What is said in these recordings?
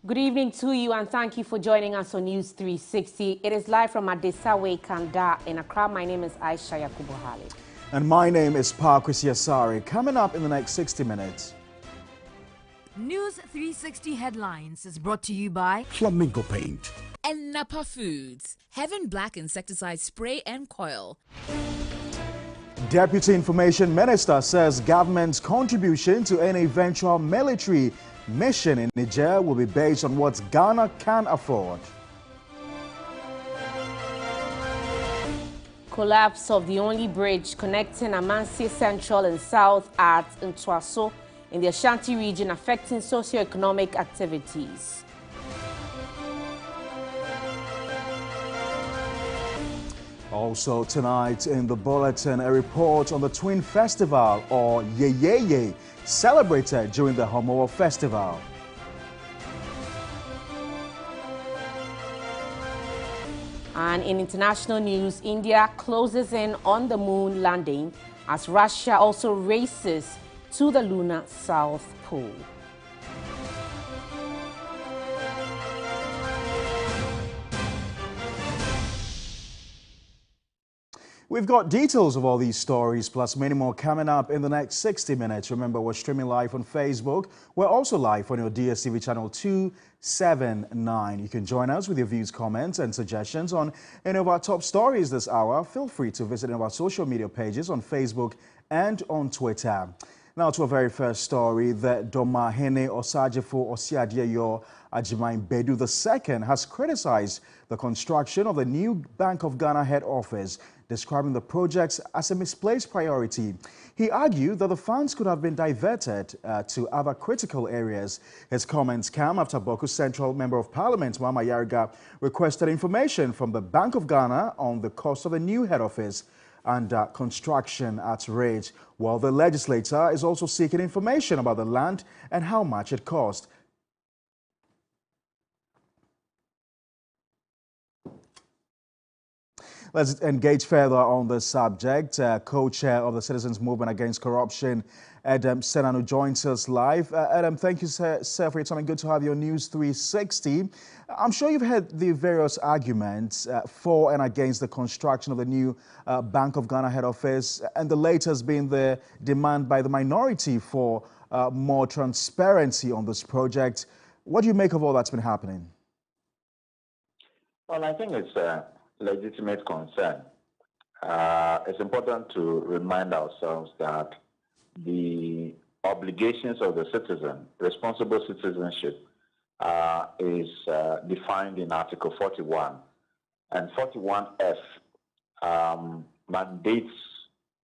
Good evening to you and thank you for joining us on News 360. It is live from Adesawe, Kanda in Accra. My name is Aisha Yakubu Hali. And my name is Pa Kwesi Asare. Coming up in the next 60 minutes. News 360 Headlines is brought to you by Flamingo Paint and Napa Foods, Heaven Black Insecticide Spray and Coil. Deputy Information Minister says government's contribution to any eventual military mission in Niger will be based on what Ghana can afford. Collapse of the only bridge connecting Amansie Central and South at Ntwaso in the Ashanti region affecting socio-economic activities. Also tonight in the bulletin, a report on the Twin Festival, or Yeyeye, celebrated during the Homowo Festival. And in international news, India closes in on the moon landing as Russia also races to the lunar South Pole. We've got details of all these stories, plus many more coming up in the next 60 minutes. Remember, we're streaming live on Facebook. We're also live on your DSTV channel 279. You can join us with your views, comments, and suggestions on any of our top stories this hour. Feel free to visit our social media pages on Facebook and on Twitter. Now to our very first story, the Domahene Osajefo Osiadeyo Ajimain Bedu II has criticized the construction of the new Bank of Ghana head office, describing the projects as a misplaced priority. He argued that the funds could have been diverted to other critical areas. His comments come after Boku Central Member of Parliament, Mama Yarga, requested information from the Bank of Ghana on the cost of the new head office and construction at rate, while the legislator is also seeking information about the land and how much it cost. Let's engage further on the subject. Co-chair of the Citizens Movement Against Corruption, Adam Senanu, joins us live. Adam, thank you, sir, for your time. Good to have you on News 360. I'm sure you've heard the various arguments for and against the construction of the new Bank of Ghana head office, and the latest being the demand by the minority for more transparency on this project. What do you make of all that's been happening? Well, I think it's legitimate concern. It's important to remind ourselves that the obligations of the citizen, responsible citizenship, is defined in Article 41. And 41F mandates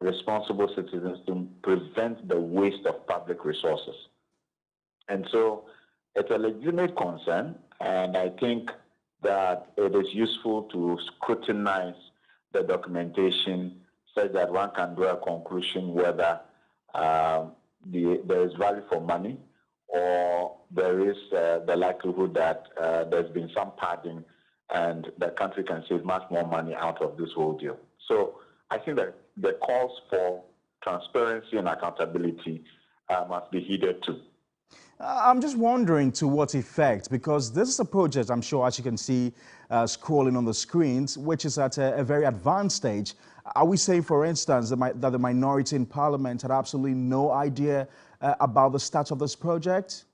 responsible citizens to prevent the waste of public resources. And so it's a legitimate concern, and I think that it is useful to scrutinize the documentation such that one can draw a conclusion whether there is value for money or there is the likelihood that there's been some padding and the country can save much more money out of this whole deal. So I think that the calls for transparency and accountability must be heeded too. I'm just wondering to what effect, because this is a project, I'm sure, as you can see scrolling on the screens, which is at a very advanced stage. Are we saying, for instance, that the minority in Parliament had absolutely no idea about the status of this project?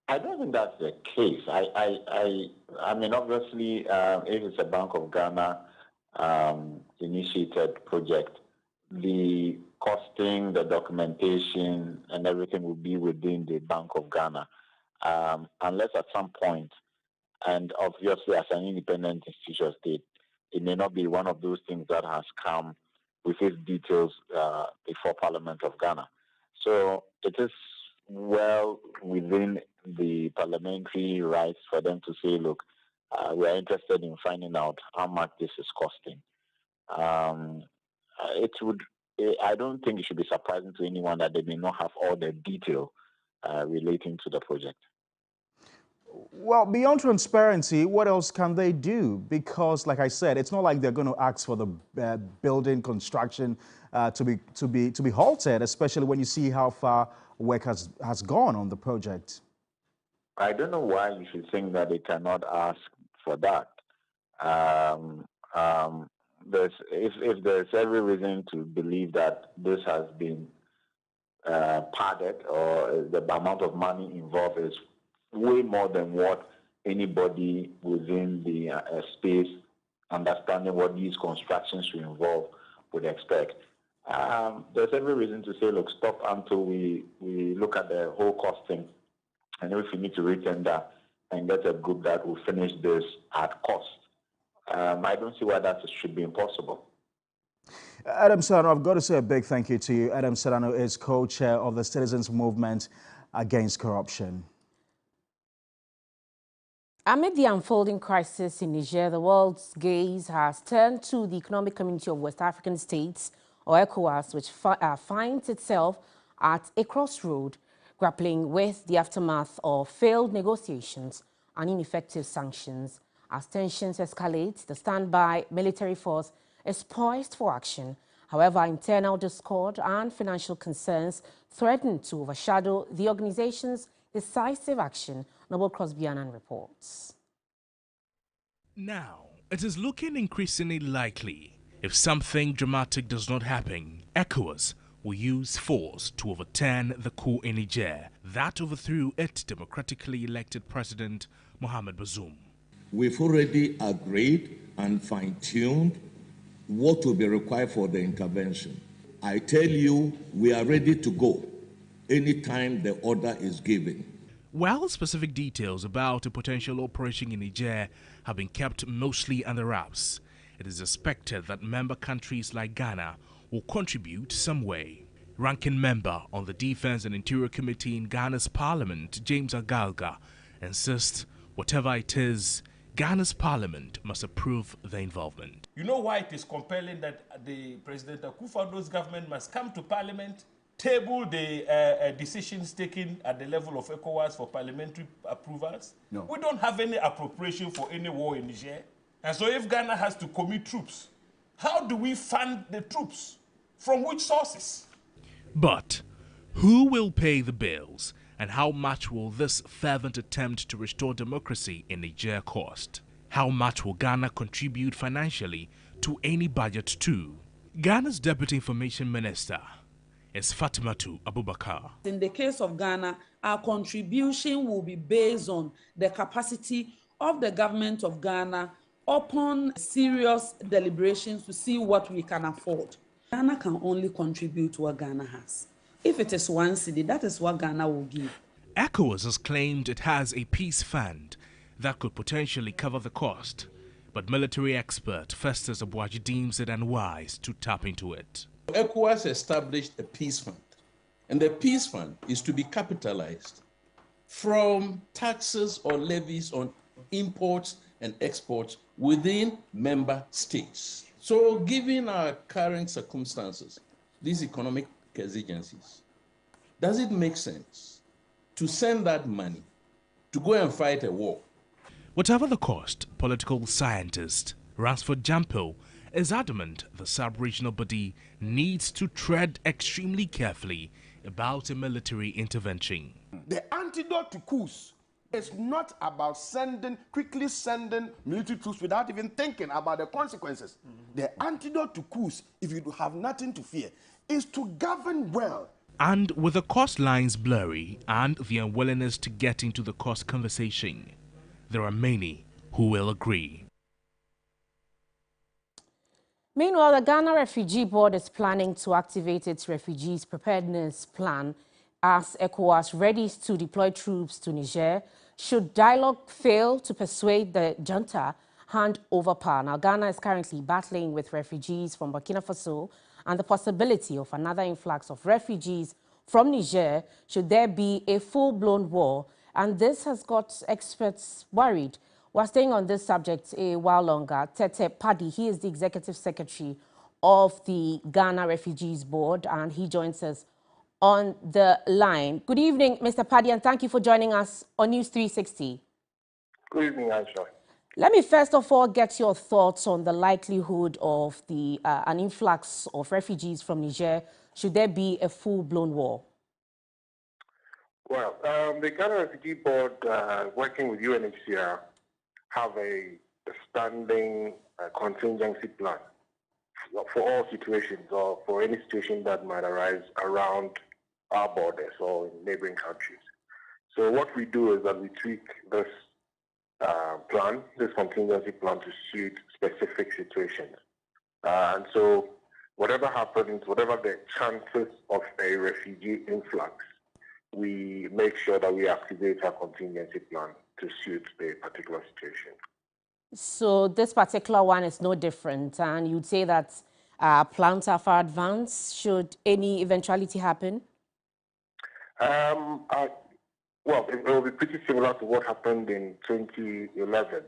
I don't think that's the case. I mean, obviously, if it's a Bank of Ghana initiated project, the costing, the documentation, and everything will be within the Bank of Ghana, unless at some point, and obviously as an independent institutional state, it may not be one of those things that has come with its details before Parliament of Ghana. So it is well within the parliamentary rights for them to say, look, we are interested in finding out how much this is costing. I don't think it should be surprising to anyone that they may not have all the detail relating to the project. Well, beyond transparency, what else can they do? Because, like I said, it's not like they're going to ask for the building construction to be halted, especially when you see how far work has gone on the project. I don't know why you should think that they cannot ask for that. If there's every reason to believe that this has been padded, or the amount of money involved is way more than what anybody within the space understanding what these constructions will involve would expect. There's every reason to say, look, stop until we look at the whole costing, and if we need to retender and get a group that will finish this at cost. I don't see why that should be impossible. Adam Serrano, I've got to say a big thank you to you. Adam Serrano is co-chair of the Citizens Movement Against Corruption. Amid the unfolding crisis in Niger, the world's gaze has turned to the Economic Community of West African States, or ECOWAS, which finds itself at a crossroad, grappling with the aftermath of failed negotiations and ineffective sanctions. As tensions escalate, the standby military force is poised for action. However, internal discord and financial concerns threaten to overshadow the organization's decisive action. Noble Crosby-Annan reports. Now, it is looking increasingly likely, if something dramatic does not happen, ECOWAS will use force to overturn the coup in Niger that overthrew its democratically elected president, Mohamed Bazoum. We've already agreed and fine-tuned what will be required for the intervention. I tell you, we are ready to go anytime the order is given. While specific details about a potential operation in Niger have been kept mostly under wraps, it is expected that member countries like Ghana will contribute some way. Ranking member on the Defense and Interior Committee in Ghana's Parliament, James Agalga, insists whatever it is, Ghana's Parliament must approve the involvement. You know why it is compelling that the President Akufo-Addo's government must come to Parliament, table the decisions taken at the level of ECOWAS for parliamentary approvals? No. We don't have any appropriation for any war in Niger. And so if Ghana has to commit troops, how do we fund the troops? From which sources? But who will pay the bills, and how much will this fervent attempt to restore democracy in Niger cost? How much will Ghana contribute financially to any budget too? Ghana's Deputy Information Minister is Fatimatu Abubakar. In the case of Ghana, our contribution will be based on the capacity of the government of Ghana upon serious deliberations to see what we can afford. Ghana can only contribute what Ghana has. If it is 1 cedi, that is what Ghana will give. ECOWAS has claimed it has a peace fund that could potentially cover the cost, but military expert Festus Abuaji deems it unwise to tap into it. ECOWAS established a peace fund, and the peace fund is to be capitalized from taxes or levies on imports and exports within member states. So given our current circumstances, these economic exigencies, does it make sense to send that money to go and fight a war? Whatever the cost, political scientist Ransford Jampel is adamant the sub-regional body needs to tread extremely carefully about a military intervention. The antidote to coups is not about quickly sending military troops without even thinking about the consequences. The antidote to coups, if you have nothing to fear, is to govern well. And with the cost lines blurry and the unwillingness to get into the cost conversation, there are many who will agree. Meanwhile, the Ghana Refugee Board is planning to activate its refugees preparedness plan as ECOWAS readies to deploy troops to Niger should dialogue fail to persuade the junta hand over power. Now, Ghana is currently battling with refugees from Burkina Faso and the possibility of another influx of refugees from Niger should there be a full-blown war. And this has got experts worried. We're staying on this subject a while longer. Tete Paddy, he is the Executive Secretary of the Ghana Refugees Board, and he joins us on the line. Good evening, Mr. Paddy, and thank you for joining us on News 360. Good evening, Aisha. Let me first of all get your thoughts on the likelihood of an influx of refugees from Niger should there be a full-blown war. Well, the Ghana Refugee Board, working with UNHCR, have a standing contingency plan for all situations or for any situation that might arise around our borders or in neighboring countries. So what we do is that we tweak this this contingency plan to suit specific situations. And so whatever happens, whatever the chances of a refugee influx, we make sure that we activate our contingency plan to suit the particular situation. So this particular one is no different, and you'd say that plans are far advanced should any eventuality happen? Well, it will be pretty similar to what happened in 2011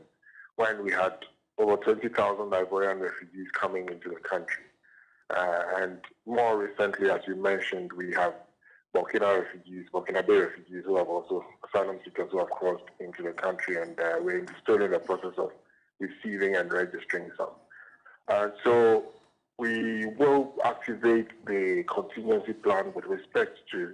when we had over 20,000 Ivorian refugees coming into the country. And more recently, as you mentioned, we have Burkina Faso refugees who have also asylum seekers who have crossed into the country, and we're still in the process of receiving and registering some. So we will activate the contingency plan with respect to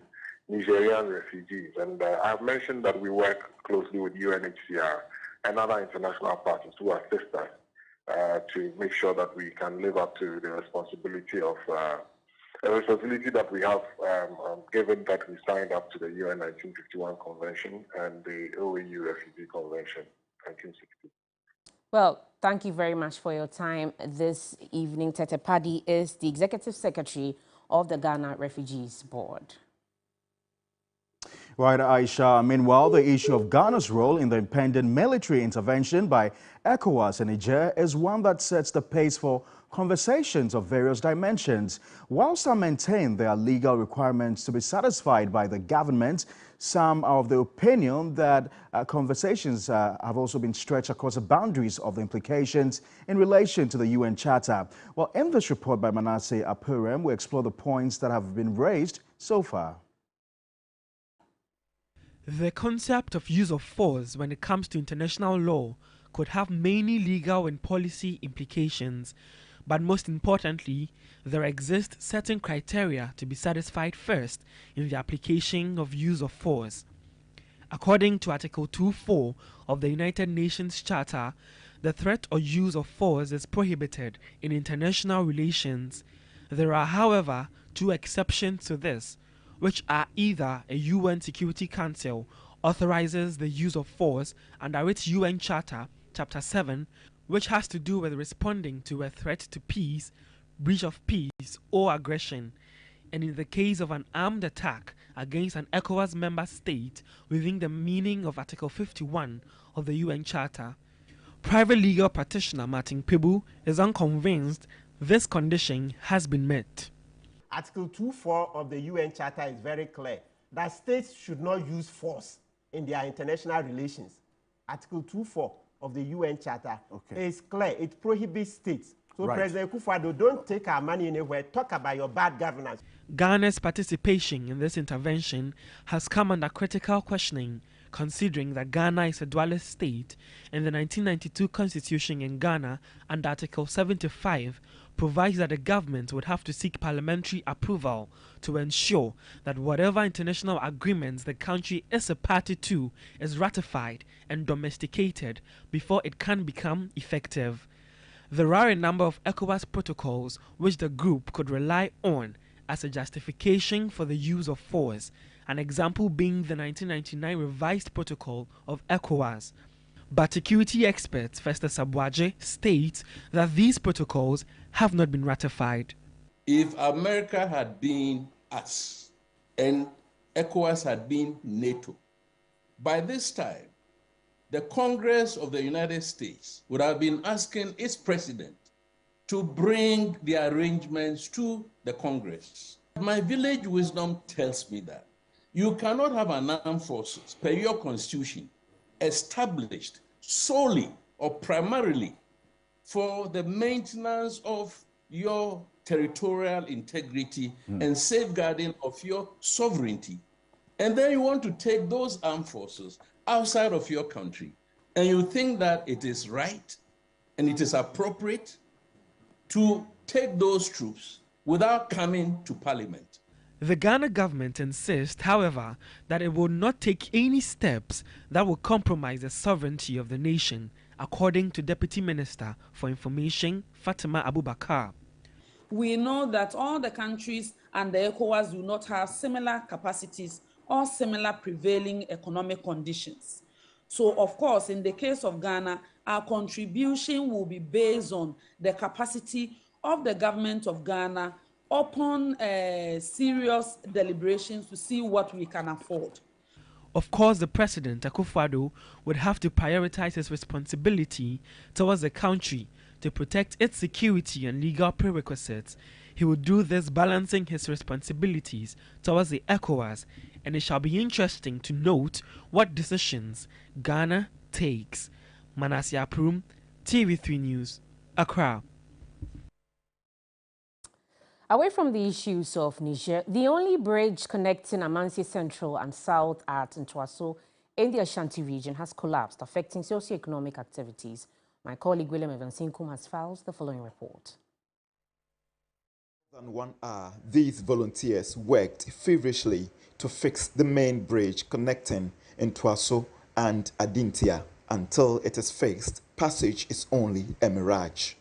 Nigerian refugees. And I've mentioned that we work closely with UNHCR and other international partners who assist us to make sure that we can live up to the responsibility that we have given that we signed up to the UN 1951 Convention and the OAU Refugee Convention 1960. Well, thank you very much for your time this evening. Tete Paddy is the Executive Secretary of the Ghana Refugees Board. Right, Aisha. Meanwhile, the issue of Ghana's role in the impending military intervention by ECOWAS and Niger is one that sets the pace for conversations of various dimensions. While some maintain there are legal requirements to be satisfied by the government, some are of the opinion that conversations have also been stretched across the boundaries of the implications in relation to the UN Charter. Well, in this report by Manasseh Apurem, we explore the points that have been raised so far. The concept of use of force when it comes to international law could have many legal and policy implications, but most importantly, there exist certain criteria to be satisfied first in the application of use of force. According to Article 2.4 of the United Nations Charter, the threat or use of force is prohibited in international relations. There are, however, two exceptions to this, which are either a UN Security Council authorizes the use of force under its UN Charter, Chapter 7, which has to do with responding to a threat to peace, breach of peace, or aggression, and in the case of an armed attack against an ECOWAS member state within the meaning of Article 51 of the UN Charter. Private legal practitioner Martin Pebu is unconvinced this condition has been met. Article 2.4 of the UN Charter is very clear that states should not use force in their international relations. Article 2.4 of the UN Charter is clear. It prohibits states. So President Akufo-Addo, don't take our money anywhere. Talk about your bad governance. Ghana's participation in this intervention has come under critical questioning, considering that Ghana is a dualist state and the 1992 Constitution in Ghana under Article 75 provides that the government would have to seek parliamentary approval to ensure that whatever international agreements the country is a party to is ratified and domesticated before it can become effective. There are a number of ECOWAS protocols which the group could rely on as a justification for the use of force, an example being the 1999 revised protocol of ECOWAS. But security expert Festus Abuaje states that these protocols have not been ratified. If America had been us and ECOWAS had been NATO, by this time, the Congress of the United States would have been asking its president to bring the arrangements to the Congress. My village wisdom tells me that you cannot have an armed forces per your constitution established solely or primarily for the maintenance of your territorial integrity and safeguarding of your sovereignty. And then you want to take those armed forces outside of your country, and you think that it is right and it is appropriate to take those troops without coming to parliament. The Ghana government insists, however, that it will not take any steps that will compromise the sovereignty of the nation, according to Deputy Minister for Information Fatima Abubakar. We know that all the countries and the ECOWAS do not have similar capacities or similar prevailing economic conditions. So, of course, in the case of Ghana, our contribution will be based on the capacity of the government of Ghana upon serious deliberations to see what we can afford. Of course, the President, Akufo-Addo, would have to prioritize his responsibility towards the country to protect its security and legal prerequisites. He will do this balancing his responsibilities towards the ECOWAS, and it shall be interesting to note what decisions Ghana takes. Manasseh Aprum, TV3 News, Accra. Away from the issues of Niger, the only bridge connecting Amansie Central and South at Ntwaso in the Ashanti region has collapsed, affecting socio-economic activities. My colleague William Evansinkum has filed the following report. More than 1 hour, these volunteers worked feverishly to fix the main bridge connecting Ntwaso and Adintia. Until it is fixed, passage is only a mirage.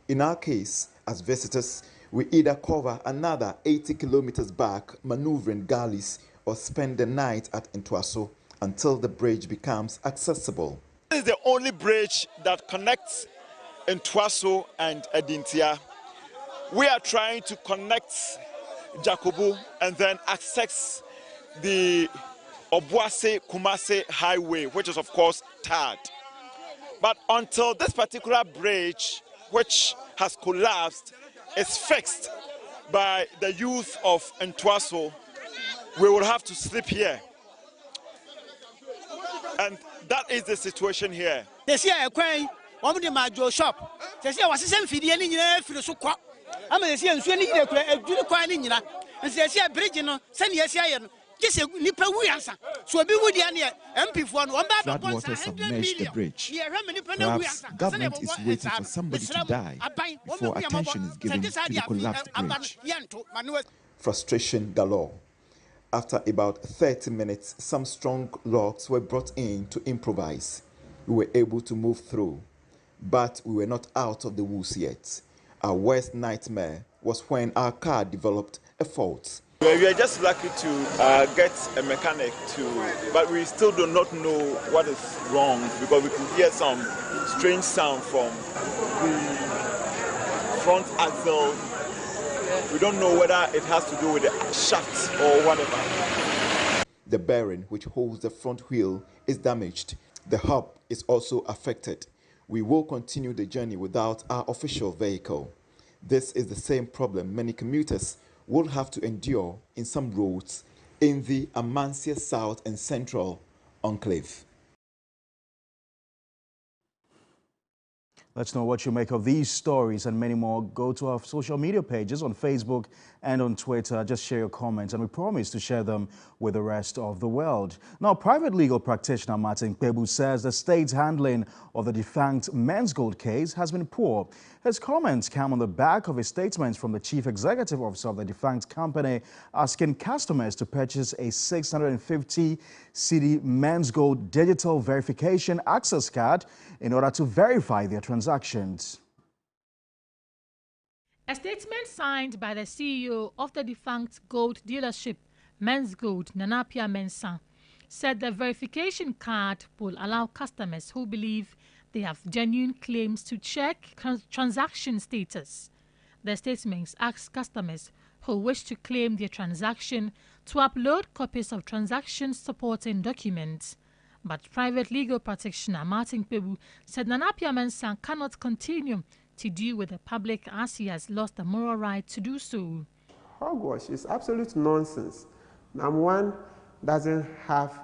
In our case, as visitors, we either cover another 80 kilometers back maneuvering galleys or spend the night at Ntwaso until the bridge becomes accessible. This is the only bridge that connects Ntwaso and Adintia. We are trying to connect Jakobu and then access the Obuase-Kumase highway, which is of course tarred. But until this particular bridge, which has collapsed, is fixed by the youth of Ntwaso, we will have to sleep here. And that is the situation here. This year, I'm in my shop. This year, I was sent for the ending for the Sukwa. I'm a year and Sweeney, a good quine, and says, yeah, bridge, send yes, just a nipper answer. So be with the MP1, one bad water submerged the bridge. Perhaps government is waiting for somebody to die before attention is given to the collapsed bridge. Frustration galore. After about 30 minutes, some strong logs were brought in to improvise. We were able to move through, but we were not out of the woods yet. Our worst nightmare was when our car developed a fault. We are just lucky to get a mechanic but we still do not know what is wrong because we could hear some strange sound from the front axle. We don't know whether it has to do with the shaft or whatever. The bearing which holds the front wheel is damaged. The hub is also affected. We will continue the journey without our official vehicle. This is the same problem many commuters will have to endure in some roads in the Amansie South and Central enclave. Let's know what you make of these stories and many more. Go to our social media pages on Facebook and on Twitter. Just share your comments and we promise to share them with the rest of the world. Now, private legal practitioner Martin Kpebu says the state's handling of the defunct Men's Gold case has been poor. His comments come on the back of a statement from the chief executive officer of the defunct company asking customers to purchase a 650 cedi Men's Gold digital verification access card in order to verify their transactions. A statement signed by the CEO of the defunct gold dealership, Men's Gold, Nana Appiah Mensah, said the verification card will allow customers who believe they have genuine claims to check transaction status. The statements ask customers who wish to claim their transaction to upload copies of transaction supporting documents. But private legal practitioner Martin Kpebu said Nana Appiah Mensah cannot continue to deal with the public as he has lost the moral right to do so. Hogwash is absolute nonsense. Number one, doesn't have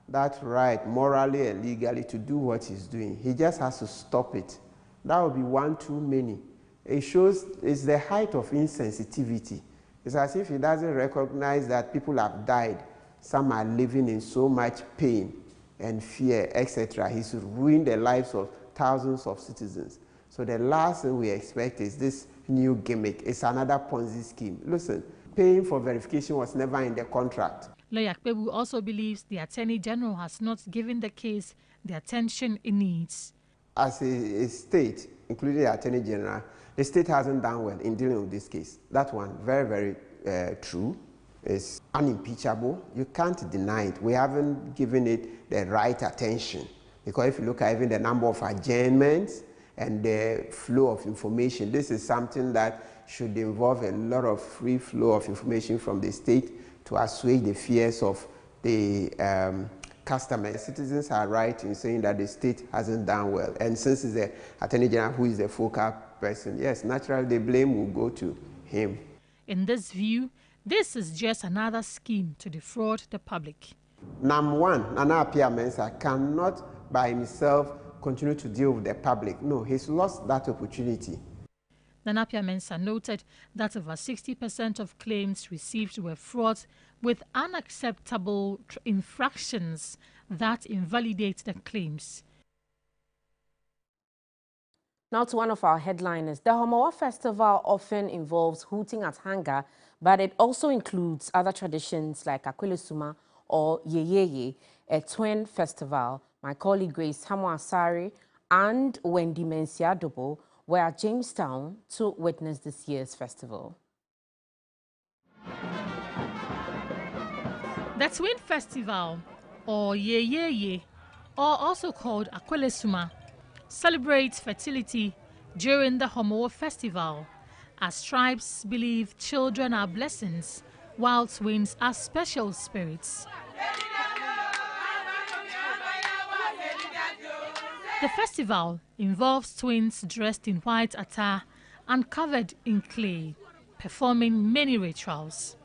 that right morally and legally to do what he's doing. He just has to stop it. That would be one too many. It shows it's the height of insensitivity. It's as if he doesn't recognize that people have died. Some are living in so much pain and fear, etc. He's ruined the lives of thousands of citizens. So the last thing we expect is this new gimmick. It's another Ponzi scheme. Listen, paying for verification was never in the contract. Lawyer Akpebu also believes the Attorney General has not given the case the attention it needs. As a state, including the Attorney General, the state hasn't done well in dealing with this case. That one, very, very true. It's unimpeachable. You can't deny it. We haven't given it the right attention. Because if you look at even the number of adjournments and the flow of information, this is something that should involve a lot of free flow of information from the state to assuage the fears of the customers. Citizens are right in saying that the state hasn't done well. And since it's the Attorney General who is the focal person, yes, naturally the blame will go to him. In this view, this is just another scheme to defraud the public. Number one, Nana Appiah-Mensah cannot by himself continue to deal with the public. No, he's lost that opportunity. Nana Appiah-Mensah noted that over 60% of claims received were frauds with unacceptable infractions that invalidate the claims. Now to one of our headliners. The Homoa Festival often involves hooting at Hanga, but it also includes other traditions like Akwele Suma or Yeyeye, a twin festival. My colleague Grace Hamoasari and Wendy Mensiadobo were at Jamestown to witness this year's festival. The Twin Festival, or Yeyeye, or also called Akwele Suma, celebrates fertility during the Homoa Festival, as tribes believe children are blessings, while twins are special spirits. The festival involves twins dressed in white attire and covered in clay, performing many rituals.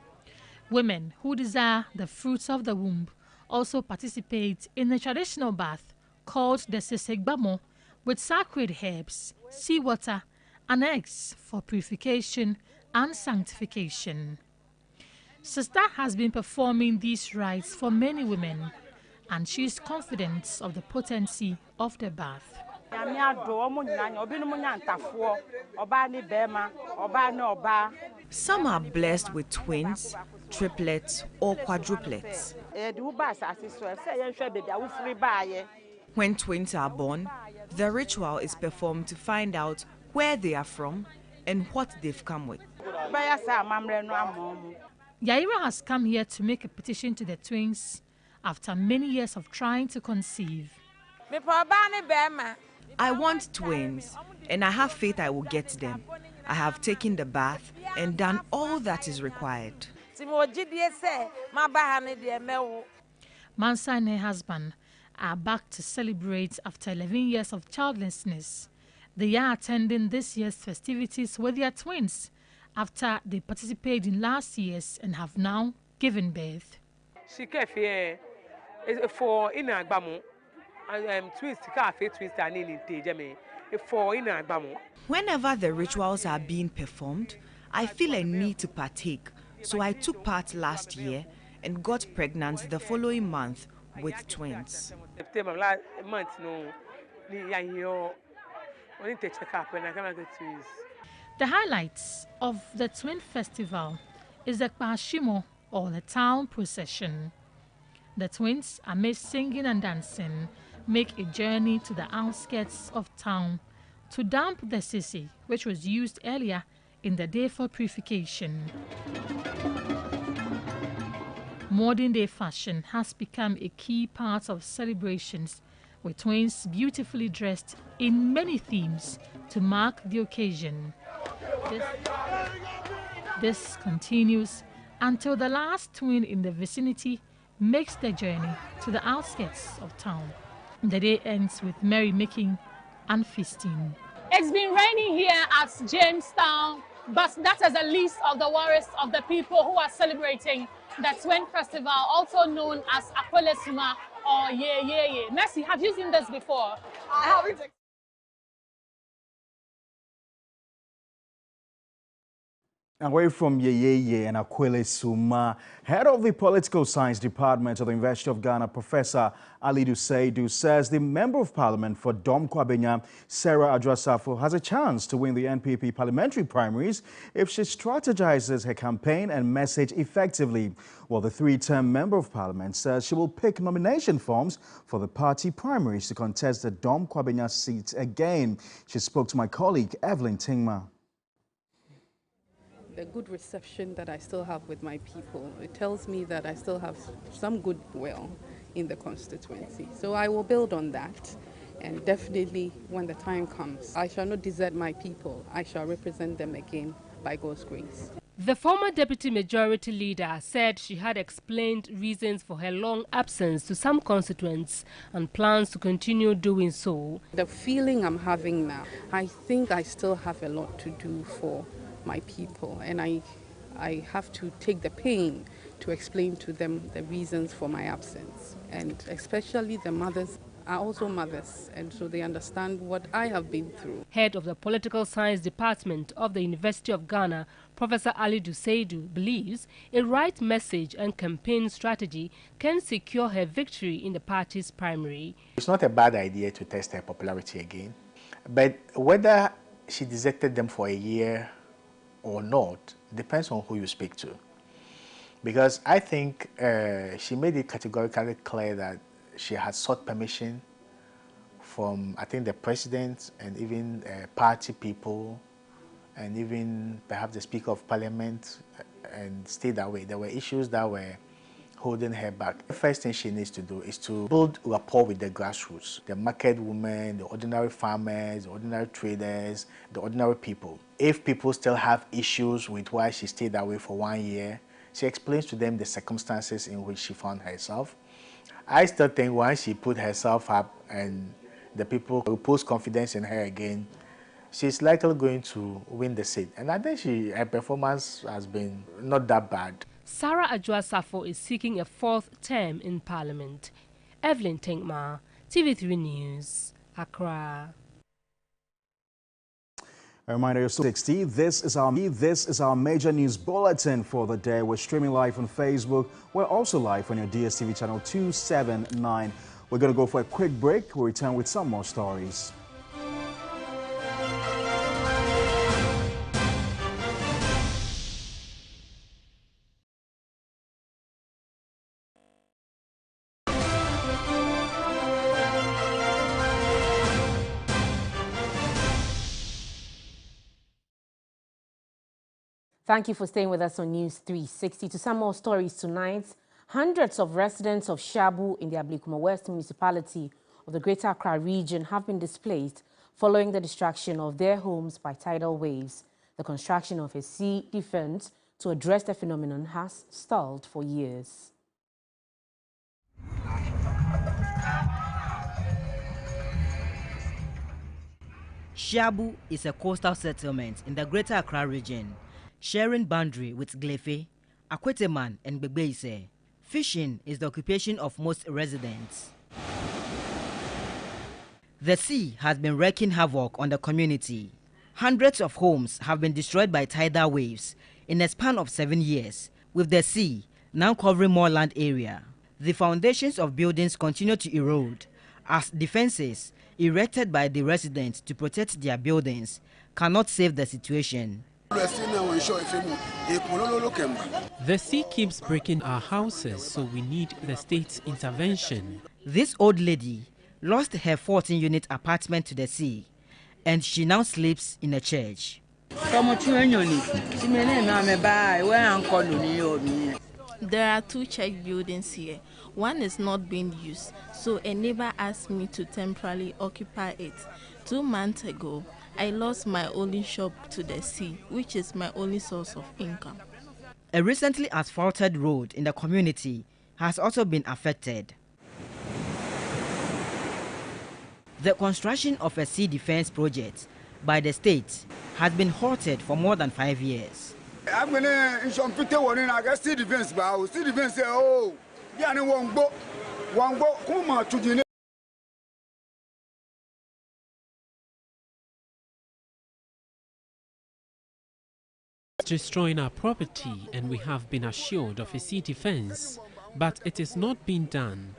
Women who desire the fruits of the womb also participate in a traditional bath called the Sesegbamo, with sacred herbs, seawater, and eggs for purification and sanctification. Sister has been performing these rites for many women, and she is confident of the potency of the bath. Some are blessed with twins, triplets, or quadruplets. When twins are born, the ritual is performed to find out where they are from and what they've come with. Yaira has come here to make a petition to the twins after many years of trying to conceive. I want twins, and I have faith I will get them. I have taken the bath and done all that is required. Mansa and her husband are back to celebrate after 11 years of childlessness. They are attending this year's festivities with their twins after they participated in last year's and have now given birth. For in Agbamu, twins Whenever the rituals are being performed, I feel a need to partake, so I took part last year and got pregnant the following month with twins. The highlights of the Twin Festival is the Kpashimo, or the town procession. The twins, amidst singing and dancing, make a journey to the outskirts of town to dump the sisi, which was used earlier in the day for purification. Modern day fashion has become a key part of celebrations, with twins beautifully dressed in many themes to mark the occasion. This continues until the last twin in the vicinity makes the journey to the outskirts of town. The day ends with merrymaking and feasting. It's been raining here at Jamestown, but that is a list of the worries of the people who are celebrating the Twin Festival, also known as Akwele Suma or Yeyeye. Mercy, have you seen this before? I haven't. Away from Yeye and Aquile Suma, head of the Political Science Department of the University of Ghana, Professor Alidu Seidu, says the Member of Parliament for Dom Kwabenya, Sarah Adwoa-Safo, has a chance to win the NPP parliamentary primaries if she strategizes her campaign and message effectively. Well, the three-term Member of Parliament says she will pick nomination forms for the party primaries to contest the Dom Kwabenya seat again. She spoke to my colleague, Evelyn Tingma. The good reception that I still have with my people, it tells me that I still have some goodwill in the constituency. So I will build on that, and definitely when the time comes, I shall not desert my people. I shall represent them again by God's grace. The former deputy majority leader said she had explained reasons for her long absence to some constituents and plans to continue doing so. The feeling I'm having now, I think I still have a lot to do for my people, and I have to take the pain to explain to them the reasons for my absence, and especially the mothers are also mothers, and so they understand what I have been through. Head of the Political Science Department of the University of Ghana, Professor Alidu Seidu, believes a right message and campaign strategy can secure her victory in the party's primary. It's not a bad idea to test her popularity again, but whether she deserted them for a year or not depends on who you speak to, because I think she made it categorically clear that she had sought permission from, I think, the president and even party people and even perhaps the Speaker of Parliament, and stayed away. There were issues that were holding her back. The first thing she needs to do is to build rapport with the grassroots, the market women, the ordinary farmers, the ordinary traders, the ordinary people. If people still have issues with why she stayed away for 1 year, she explains to them the circumstances in which she found herself. I still think once she put herself up and the people repose confidence in her again, she's likely going to win the seat. And I think her performance has been not that bad. Sarah Adwoa-Safo is seeking a fourth term in Parliament. Evelyn Tingma, TV3 News, Accra. A reminder, you're 60. This is our major news bulletin for the day. We're streaming live on Facebook. We're also live on your DSTV channel 279. We're going to go for a quick break. We'll return with some more stories. Thank you for staying with us on News 360. To some more stories tonight, hundreds of residents of Shabu in the Ablekuma West municipality of the Greater Accra region have been displaced following the destruction of their homes by tidal waves. The construction of a sea defense to address the phenomenon has stalled for years. Shabu is a coastal settlement in the Greater Accra region, sharing boundary with Glefe, Akweteman and Begbeise. Fishing is the occupation of most residents. The sea has been wreaking havoc on the community. Hundreds of homes have been destroyed by tidal waves in a span of 7 years, with the sea now covering more land area. The foundations of buildings continue to erode as defenses erected by the residents to protect their buildings cannot save the situation. The sea keeps breaking our houses, so we need the state's intervention. This old lady lost her 14-unit apartment to the sea, and she now sleeps in a church. There are 2 church buildings here. One is not being used, so a neighbor asked me to temporarily occupy it. 2 months ago, I lost my only shop to the sea, which is my only source of income. A recently asphalted road in the community has also been affected. The construction of a sea defense project by the state has been halted for more than 5 years. destroying our property, and we have been assured of a sea defense, but it is not being done.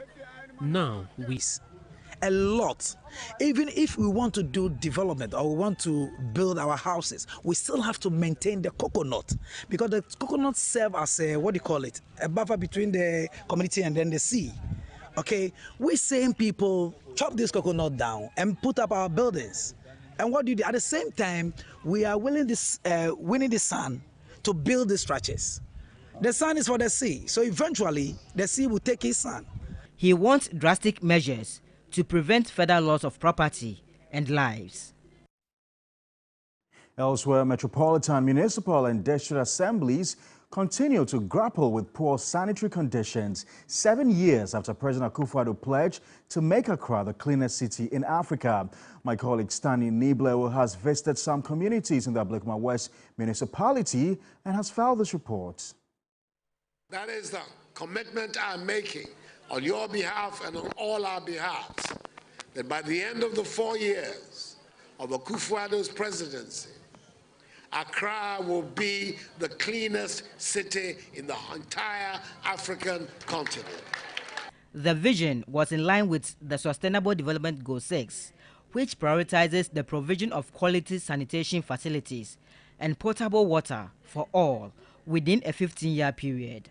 Now we... A lot. Even if we want to do development or we want to build our houses, we still have to maintain the coconut, because the coconut serve as a, what do you call it, a buffer between the community and then the sea. Okay, we same people chop this coconut down and put up our buildings. And what do you do? At the same time, we are winning the sun to build the structures. The sun is for the sea, so eventually the sea will take his sun. He wants drastic measures to prevent further loss of property and lives. Elsewhere, metropolitan, municipal and district assemblies continue to grapple with poor sanitary conditions 7 years after President Akufo-Addo pledged to make Accra the cleanest city in Africa. My colleague Stanley Niblewo has visited some communities in the Ablekuma West municipality and has filed this report. That is the commitment I'm making on your behalf and on all our behalves, that by the end of the 4 years of Akufo-Addo's presidency, Accra will be the cleanest city in the entire African continent. The vision was in line with the Sustainable Development Goal 6, which prioritizes the provision of quality sanitation facilities and potable water for all within a 15-year period.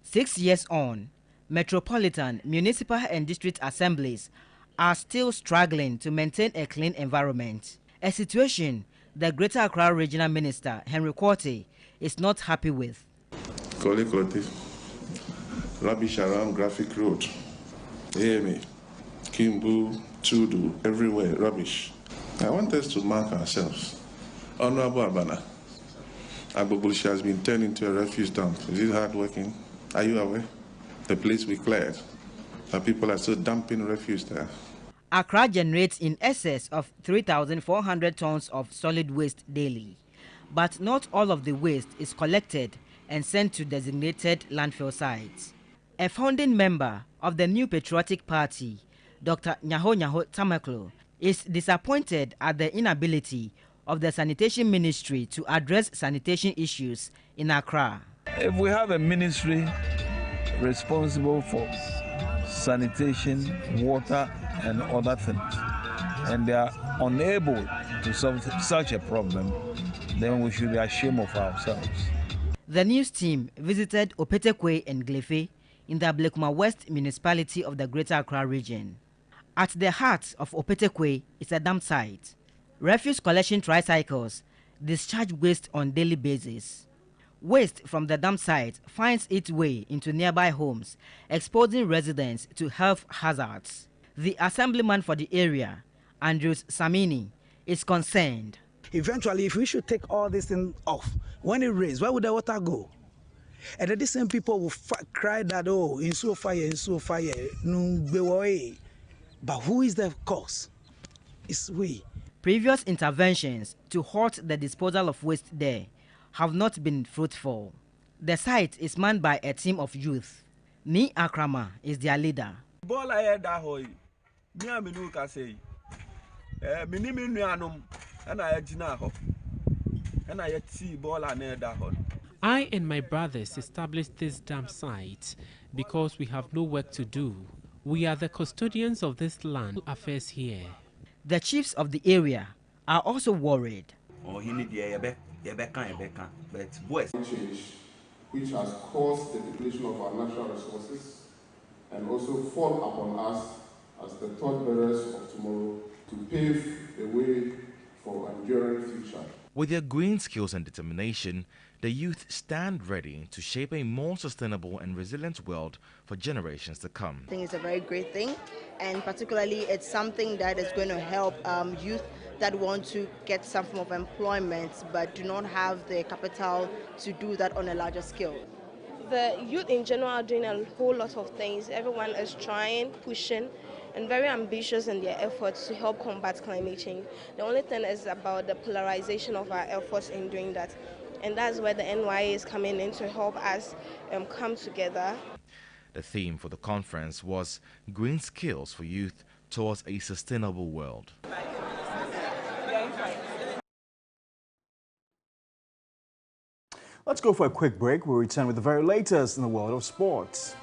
6 years on, metropolitan, municipal and district assemblies are still struggling to maintain a clean environment, a situation the Greater Accra Regional Minister, Henry Quartey, is not happy with. Rubbish around Graphic Road, Amy, Kimbu, Tudu, everywhere, rubbish. I want us to mark ourselves. Honorable Abana, Agbogbolishi has been turned into a refuse dump. Is it hard working? Are you aware? The place we cleared, the people are still dumping refuse there. Accra generates in excess of 3,400 tons of solid waste daily, but not all of the waste is collected and sent to designated landfill sites. A founding member of the New Patriotic Party, Dr. Nyaho Tamaklo, is disappointed at the inability of the Sanitation Ministry to address sanitation issues in Accra. If we have a ministry responsible for sanitation, water, and other things, and they are unable to solve such a problem, then we should be ashamed of ourselves. The news team visited Opetekwe and Glefe in the Ablekuma West municipality of the Greater Accra region. At the heart of Opetekwe is a dump site. Refuse collection tricycles discharge waste on daily basis. Waste from the dump site finds its way into nearby homes, exposing residents to health hazards. The assemblyman for the area, Andrews Samini, is concerned. Eventually, if we should take all this thing off, when it rains, where would the water go? And then the same people will cry that, oh, in so fire, but who is the cause? It's we. Previous interventions to halt the disposal of waste there have not been fruitful. The site is manned by a team of youth. Ni Akrama is their leader. I and my brothers established this dump site because we have no work to do. We are the custodians of this land affairs here. The chiefs of the area are also worried. Change, which has caused the depletion of our natural resources and also fall upon us as the torchbearers of tomorrow to pave the way for an enduring future. With their green skills and determination, the youth stand ready to shape a more sustainable and resilient world for generations to come. I think it's a very great thing, and particularly it's something that is going to help youth that want to get some form of employment but do not have the capital to do that on a larger scale. The youth in general are doing a whole lot of things. Everyone is trying, pushing, and very ambitious in their efforts to help combat climate change. The only thing is about the polarization of our efforts in doing that. And that's where the NYA is coming in to help us come together. The theme for the conference was Green Skills for Youth Towards a Sustainable World. Let's go for a quick break. We'll return with the very latest in the world of sports.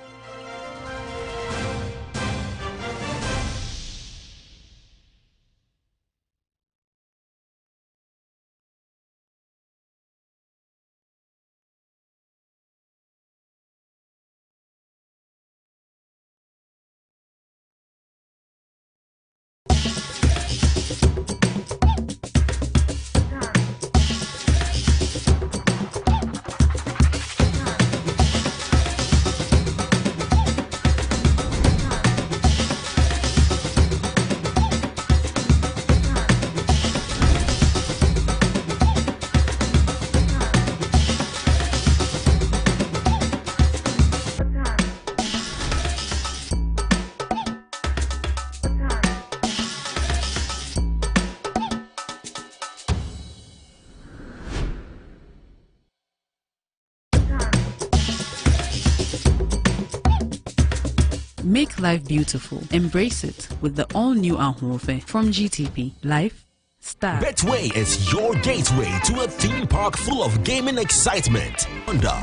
Make life beautiful. Embrace it with the all-new Ahofe from GTP. Life Style. Betway is your gateway to a theme park full of gaming excitement.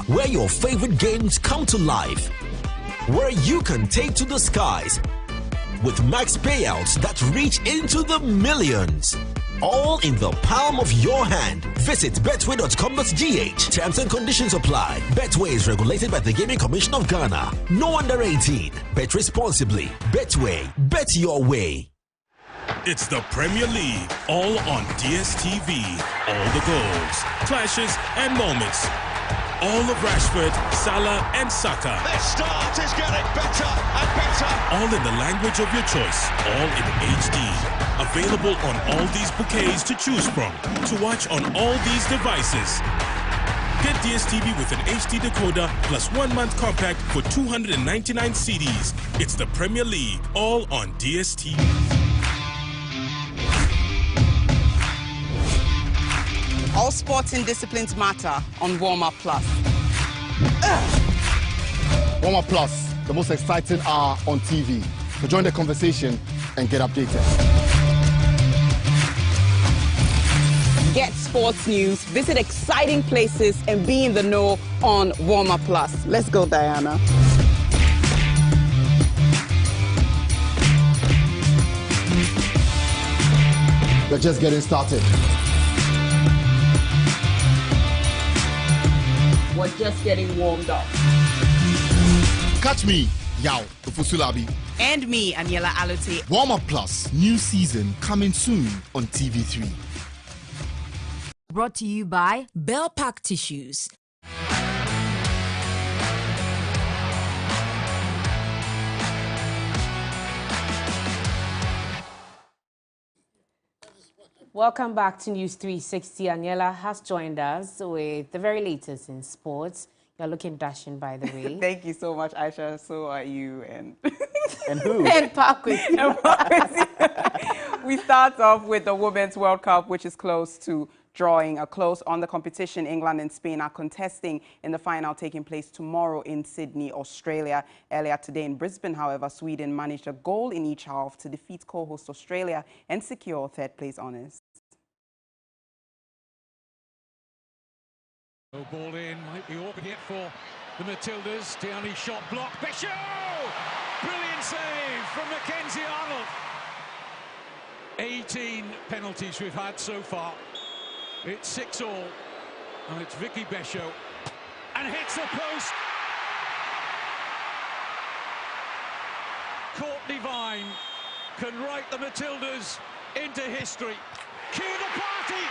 Where your favorite games come to life. Where you can take to the skies with max payouts that reach into the millions. All in the palm of your hand. Visit betway.com.gh. Terms and conditions apply. Betway is regulated by the Gaming Commission of Ghana. No under 18. Bet responsibly. Betway. Bet your way. It's the Premier League, all on DSTV. All the goals, clashes, and moments. All of Rashford, Salah, and Saka. Their start is getting better and better. All in the language of your choice. All in HD. Available on all these bouquets to choose from. To watch on all these devices. Get DSTV with an HD decoder plus 1 month compact for 299 CDs. It's the Premier League, all on DSTV. All sporting disciplines matter on Warm Up Plus. Warm Up Plus, the most exciting hour on TV. So join the conversation and get updated. Get sports news, visit exciting places, and be in the know on Warm Up Plus. Let's go, Diana. We're just getting started. We're just getting warmed up. Catch me, Yao Ufusulabi. And me, Aniela Alote. Warm Up Plus, new season coming soon on TV3. Brought to you by Bell Pack Tissues. Welcome back to News 360. Aniela has joined us with the very latest in sports. You're looking dashing, by the way. Thank you so much, Aisha. So are you. And who? And Pakwesi. We start off with the Women's World Cup, which is close to drawing a close on the competition. England and Spain are contesting in the final taking place tomorrow in Sydney, Australia. Earlier today in Brisbane, however, Sweden managed a goal in each half to defeat co-host Australia and secure third-place honours. No ball in, might be open yet for the Matildas. Tiani shot block. Bishop! Brilliant save from Mackenzie Arnold. 18 penalties we've had so far. It's 6-all, and it's Vicky Bishop, and hits the post. Courtney Vine can write the Matildas into history. Cue the party!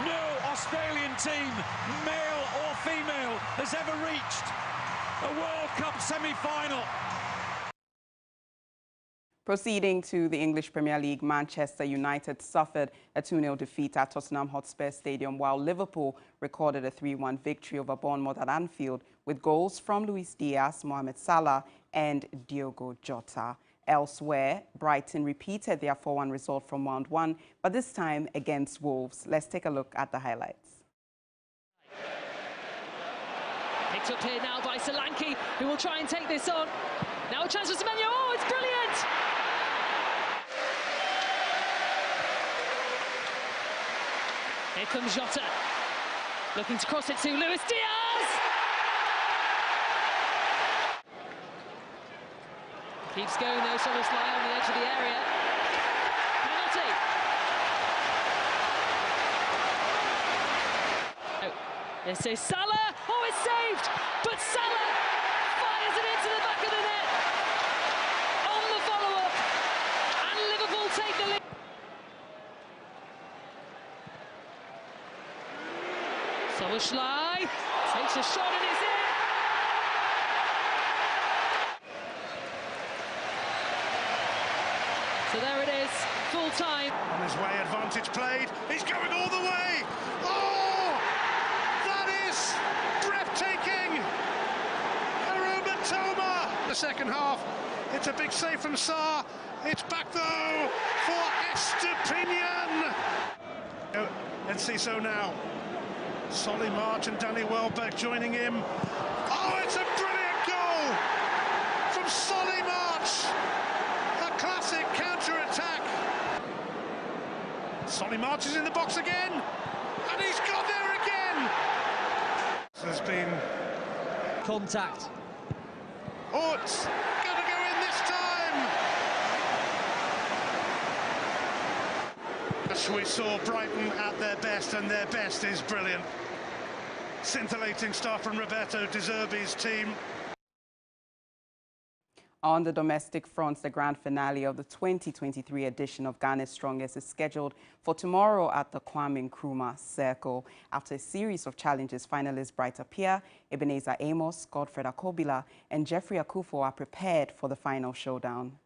No Australian team, male or female, has ever reached a World Cup semi-final. Proceeding to the English Premier League, Manchester United suffered a 2-0 defeat at Tottenham Hotspur Stadium, while Liverpool recorded a 3-1 victory over Bournemouth at Anfield with goals from Luis Diaz, Mohamed Salah and Diogo Jota. Elsewhere, Brighton repeated their 4-1 result from round 1, but this time against Wolves. Let's take a look at the highlights. Picked up here now by Solanke, who will try and take this on. Now a chance for Semenyo. Oh, it's brilliant! Here comes Jota. Looking to cross it to Luis Diaz. Keeps going though, Szoboszlai on the edge of the area. Penalty. Oh, this is Salah. Oh, it's saved. But Salah fires it into the back of the net. On the follow-up. And Liverpool take the lead. Szoboszlai takes a shot and it's in. So there it is, full time. On his way, advantage played. He's going all the way. Oh, that is breathtaking. Aruma Toma. The second half, it's a big save from Sarr. It's back though for Estupiñán. And Enciso now. Solly March and Danny Welbeck joining him. Oh, it's a brilliant goal from Solly March. A classic counter-attack. Solly March is in the box again, and he's got there again. There's been contact. Oh, it's going to go in this time. As we saw Brighton at their best, and their best is brilliant. Scintillating start from Roberto De Zerbi's team. On the domestic front, the grand finale of the 2023 edition of Ghana's Strongest is scheduled for tomorrow at the Kwame Nkrumah Circle. After a series of challenges, finalists Bright Appiah, Ebenezer Amos, Godfred Akobila, and Jeffrey Akufo are prepared for the final showdown.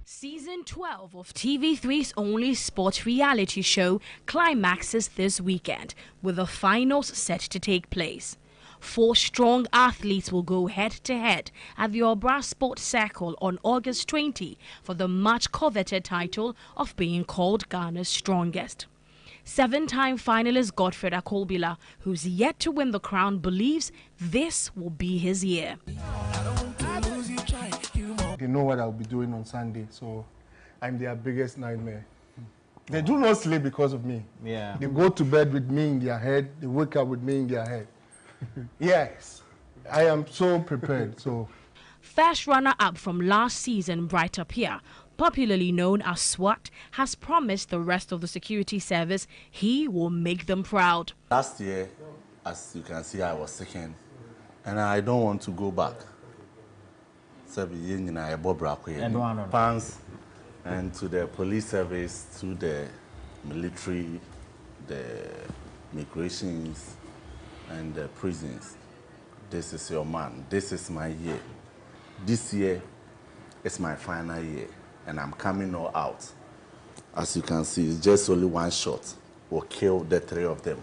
Season 12 of TV3's only sports reality show climaxes this weekend, with the finals set to take place. 4 strong athletes will go head-to-head at the Obra Sports Circle on August 20 for the much-coveted title of being called Ghana's Strongest. 7-time finalist Godfred Akobila, who's yet to win the crown, believes this will be his year. They know what I'll be doing on Sunday, so I'm their biggest nightmare. They do not sleep because of me. Yeah. They go to bed with me in their head, they wake up with me in their head. Yes, I am so prepared. So, First runner-up from last season, Bright Appiah, popularly known as SWAT, has promised the rest of the security service he will make them proud. Last year, as you can see, I was second, and I don't want to go back. Pants and to the police service, to the military, the migrations, and the prisons. This is your man. This is my year. This year is my final year, and I'm coming all out. As you can see, it's just only one shot will kill the 3 of them.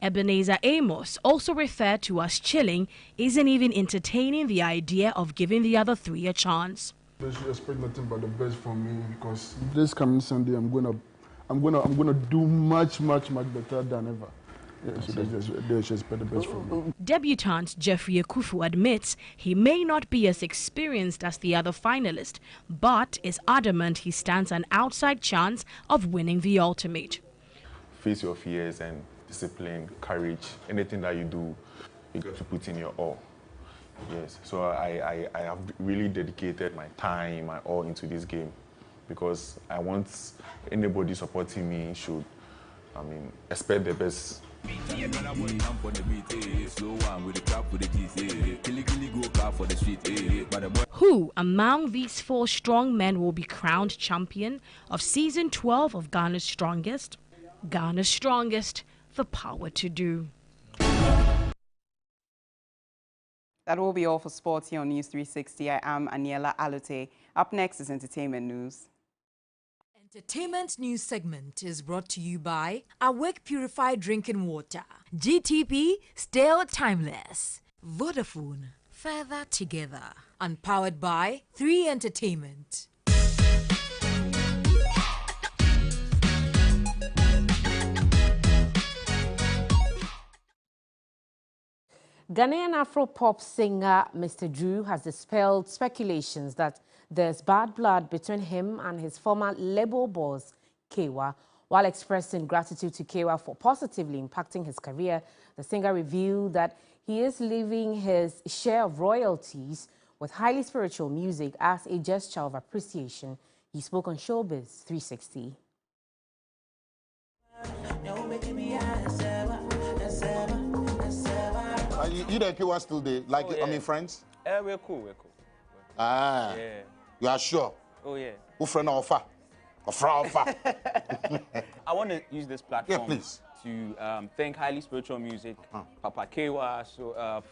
Ebenezer Amos, also referred to as chilling, isn't even entertaining the idea of giving the other 3 a chance. They should expect nothing but the best from me, because this coming Sunday I'm gonna do much better than ever. Yeah, so they should expect the best from me. Debutant Jeffrey Akufo admits he may not be as experienced as the other finalist, but is adamant he stands an outside chance of winning the ultimate. Face your fears and discipline, courage, anything that you do, you got to put in your all. Yes, so I have really dedicated my time, my all into this game, because I want anybody supporting me should, expect the best. Who among these 4 strong men will be crowned champion of season 12 of Ghana's Strongest? Ghana's Strongest, the power to do. That will be all for sports here on News 360. I am Aniela Alute. Up next is entertainment news. Entertainment news segment is brought to you by Awake Purified Drinking Water, GTP, still timeless, Vodafone, further together, and powered by 3 Entertainment. Ghanaian Afro-pop singer Mr. Drew has dispelled speculations that there's bad blood between him and his former label boss, Kewa. While expressing gratitude to Kewa for positively impacting his career, the singer revealed that he is leaving his share of royalties with highly spiritual music as a gesture of appreciation. He spoke on Showbiz 360. You and Kewa still there? Like, oh, yeah. I mean, friends? We're cool. Ah. Yeah. You are sure? Oh, yeah. Who friend offer? I want to use this platform please. to thank Highly Spiritual Music, Papa Kewa,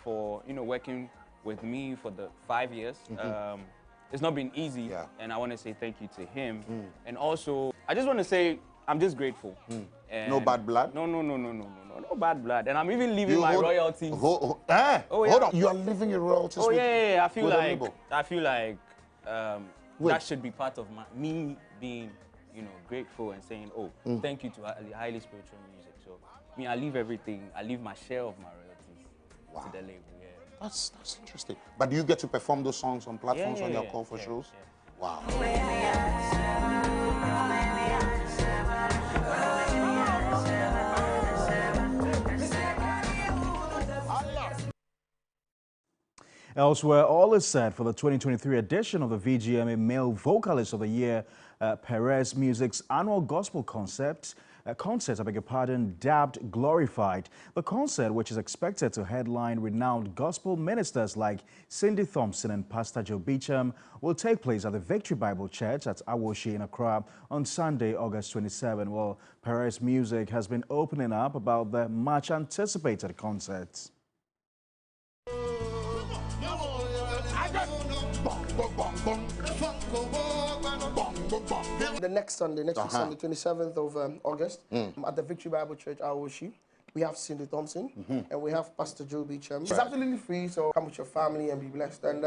for working with me for the 5 years. It's not been easy, and I want to say thank you to him. And also, I just want to say I'm just grateful. And no bad blood? No bad blood. And I'm even leaving my royalties. Oh, yeah. Hold on. You are leaving your royalties? Oh, with, yeah. I feel like Wait. that should be part of me being, grateful and saying, thank you to Highly Spiritual Music. So, I leave everything. I leave my share of my royalties to the label. Yeah. That's interesting. But do you get to perform those songs on platforms when you're called for shows? Yeah. Wow. Elsewhere, all is set for the 2023 edition of the VGMA Male Vocalist of the Year, Perez Music's annual gospel concert, dubbed Glorified. The concert, which is expected to headline renowned gospel ministers like Cindy Thompson and Pastor Joe Beecham, will take place at the Victory Bible Church at Awoshi in Accra on Sunday, August 27. Well, Perez Music has been opening up about the much anticipated concert. The next Sunday, next week Sunday, 27th of August, at the Victory Bible Church, Awoshi, we have Cindy Thompson and we have Pastor Joe Beecham. It's absolutely free, so come with your family and be blessed. And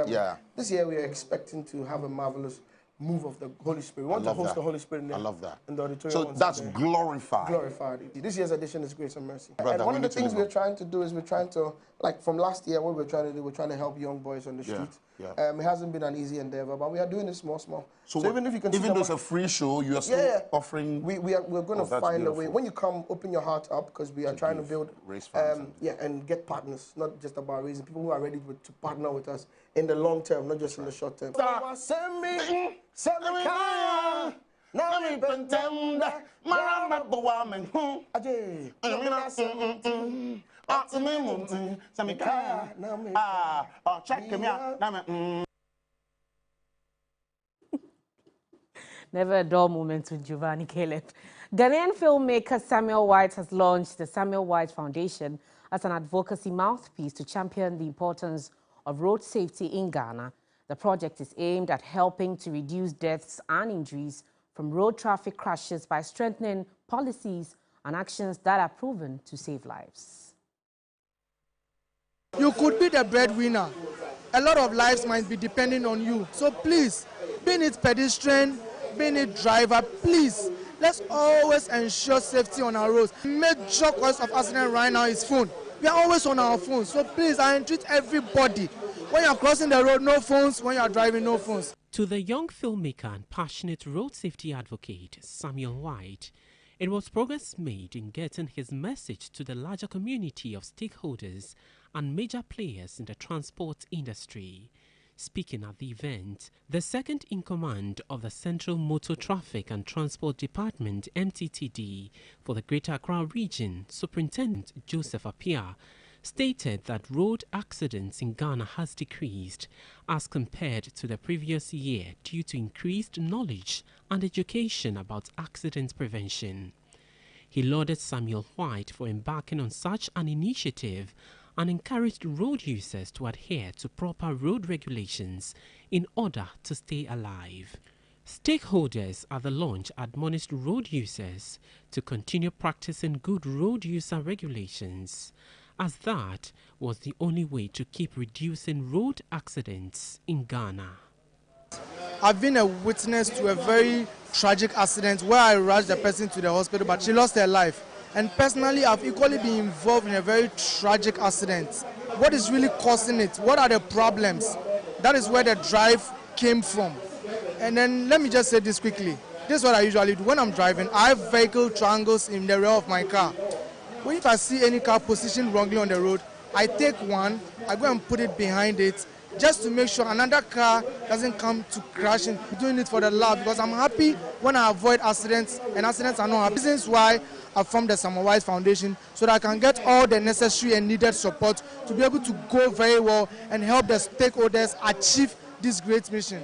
this year we are expecting to have a marvelous move of the Holy Spirit. We want to host the Holy Spirit in the auditorium. So that's glorified. Glorified. This year's edition is Grace and Mercy. Brother, and one of the things we're trying to do is we're trying to, like from last year, what we're trying to do, we're trying to help young boys on the street. It hasn't been an easy endeavor, but we are doing it small. So even if you can, even though it's a free show, you are still offering. We're going to find a way. When you come, open your heart up, because we are trying to build, and get partners. Not just about raising people who are ready to partner with us in the long term, not just in the short term. Never a dull moment with Giovanni Caleb. Ghanaian filmmaker Samuel White has launched the Samuel White Foundation as an advocacy mouthpiece to champion the importance of road safety in Ghana. The project is aimed at helping to reduce deaths and injuries from road traffic crashes by strengthening policies and actions that are proven to save lives. You could be the breadwinner. A lot of lives might be depending on you. So please, being it pedestrian, being it driver, please, let's always ensure safety on our roads. Major cause of accident right now is phone. We are always on our phones. So please, I entreat everybody. When you are crossing the road, no phones. When you are driving, no phones. To the young filmmaker and passionate road safety advocate, Samuel White, it was progress made in getting his message to the larger community of stakeholders and major players in the transport industry. Speaking at the event, the second in command of the Central Motor Traffic and Transport Department, MTTD, for the Greater Accra region, Superintendent Joseph Appiah, stated that road accidents in Ghana has decreased as compared to the previous year due to increased knowledge and education about accident prevention. He lauded Samuel White for embarking on such an initiative and encouraged road users to adhere to proper road regulations in order to stay alive. Stakeholders at the launch admonished road users to continue practicing good road user regulations, as that was the only way to keep reducing road accidents in Ghana. I've been a witness to a very tragic accident where I rushed the person to the hospital, but she lost her life. And personally, I've equally been involved in a very tragic accident. What is really causing it? What are the problems? That is where the drive came from. And then let me just say this quickly. This is what I usually do. When I'm driving, I have vehicle triangles in the rear of my car. When if I see any car positioned wrongly on the road, I take one, I go and put it behind it, just to make sure another car doesn't come to crash. I'm doing it for the love, because I'm happy when I avoid accidents, and accidents are not happy. This is why I formed the Samuel White Foundation, so that I can get all the necessary and needed support to be able to go very well and help the stakeholders achieve this great mission.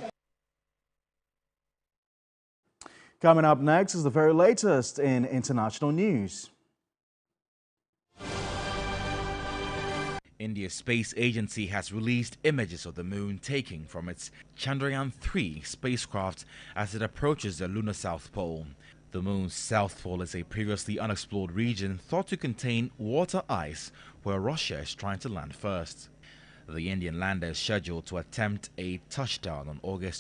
Coming up next is the very latest in international news. India's space agency has released images of the moon taken from its Chandrayaan-3 spacecraft as it approaches the lunar south pole. The moon's south pole is a previously unexplored region thought to contain water ice, where Russia is trying to land first. The Indian lander is scheduled to attempt a touchdown on August